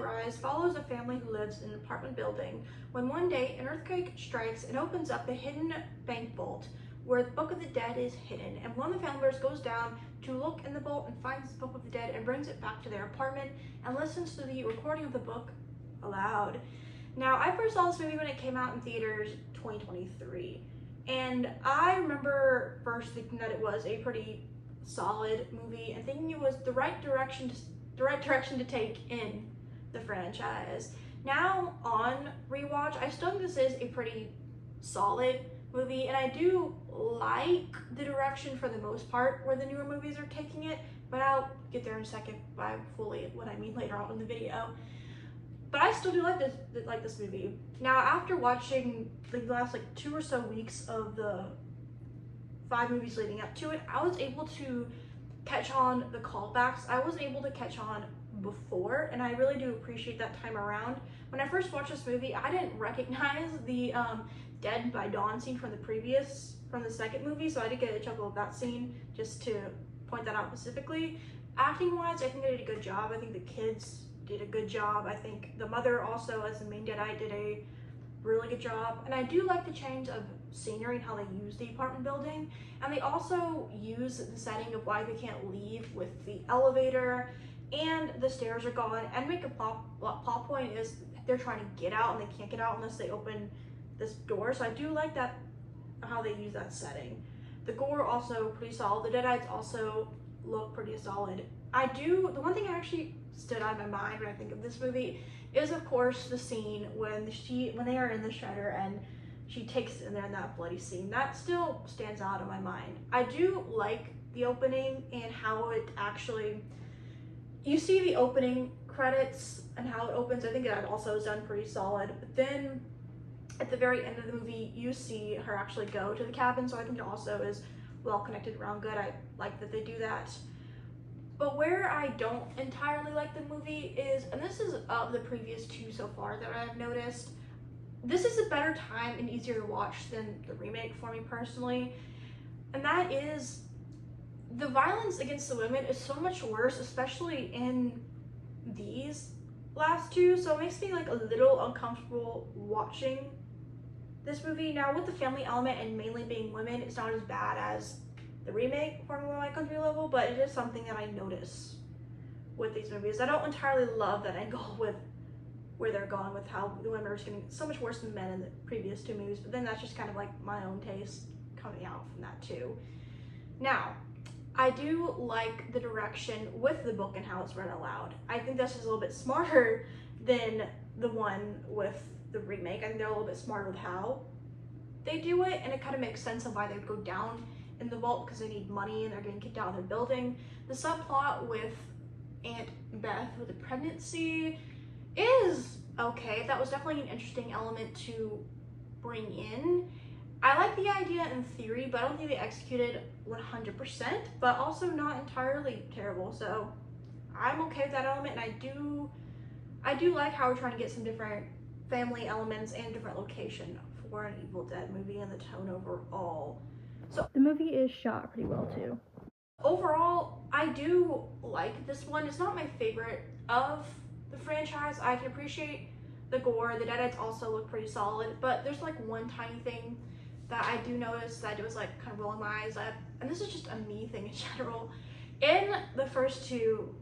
Rise follows a family who lives in an apartment building when one day an earthquake strikes and opens up a hidden bank vault where the Book of the Dead is hidden, and one of the family members goes down to look in the vault and finds the Book of the Dead and brings it back to their apartment and listens to the recording of the book aloud. Now, I first saw this movie when it came out in theaters 2023, and I remember first thinking that it was a pretty solid movie and thinking it was the right direction to take in the franchise. Now on rewatch, I still think this is a pretty solid movie, and I do like the direction for the most part where the newer movies are taking it, but I'll get there in a second by fully what I mean later on in the video. But I still do like this movie. Now, after watching the last 2 or so weeks of the 5 movies leading up to it, I was able to catch on the callbacks. I wasn't able to catch on before, and I really do appreciate that time around. When I first watched this movie, I didn't recognize the Dead by Dawn scene from the second movie, so I did get a chuckle of that scene just to point that out specifically. Acting wise, I think they did a good job. I think the kids did a good job. I think the mother also, as the main Deadite, did a really good job. And I do like the change of scenery and how they use the apartment building. And they also use the setting of why they can't leave with the elevator and the stairs are gone, and make a plot point is they're trying to get out and they can't get out unless they open this door. So I do like that, how they use that setting. The gore also pretty solid. The Deadites also look pretty solid. The one thing that actually stood out in my mind when I think of this movie is, of course, the scene when they are in the shredder and she takes in there in that bloody scene. That still stands out in my mind. I do like the opening and how it actually, you see the opening credits and how it opens. I think that also is done pretty solid. But then at the very end of the movie, you see her actually go to the cabin, so I think it also is well connected around good. I like that they do that. But where I don't entirely like the movie is, and this is of the previous 2 so far that I've noticed, this is a better time and easier to watch than the remake for me personally, and that is the violence against the women is so much worse, especially in these last 2, so it makes me a little uncomfortable watching this movie. Now, with the family element and mainly being women, it's not as bad as the remake Formula My Country level, but it is something that I notice with these movies. I don't entirely love that angle with where they're going with how the women are getting so much worse than men in the previous 2 movies, but then that's just kind of my own taste coming out from that too. Now, I do like the direction with the book and how it's read aloud. I think that's just a little bit smarter than the one with the remake. I think they're a little bit smarter with how they do it, and it kind of makes sense of why they would go down in the vault, because they need money and they're getting kicked out of their building. The subplot with Aunt Beth with the pregnancy is okay. That was definitely an interesting element to bring in. I like the idea in theory, but I don't think they executed 100%, but also not entirely terrible. So I'm okay with that element, and I do like how we're trying to get some different family elements and different location for an Evil Dead movie and the tone overall. So The movie is shot pretty well too. overall, I do like this one. It's not my favorite of the franchise. I can appreciate the gore. The Deadites also look pretty solid, but there's one tiny thing that I do notice that it was kind of rolling my eyes at, and this is just a me thing in general. In the first 2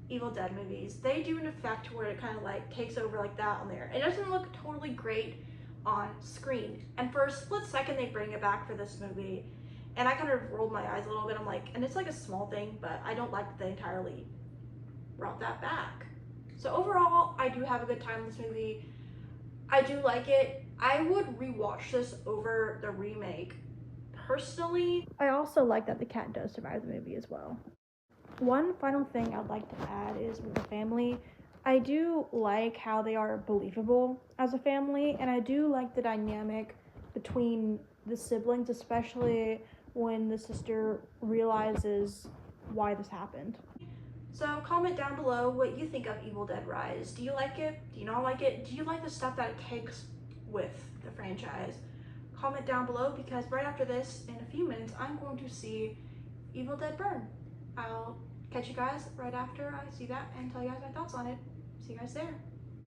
Evil Dead movies, they do an effect where it kind of takes over like that on there. It doesn't look totally great on screen, and for a split second they bring it back for this movie, and I kind of rolled my eyes a little bit. I'm like, and it's a small thing, but I don't like that they entirely brought that back. So overall, I do have a good time with this movie. I do like it. I would rewatch this over the remake personally. I also like that the cat does survive the movie as well. One final thing I'd like to add is with the family. I do like how they are believable as a family, and I do like the dynamic between the siblings, especially when the sister realizes why this happened. So comment down below what you think of Evil Dead Rise. Do you like it? Do you not like it? Do you like the stuff that it takes with the franchise? Comment down below, because right after this, in a few minutes, I'm going to see Evil Dead Burn. I'll catch you guys right after I see that and tell you guys my thoughts on it. See you guys there.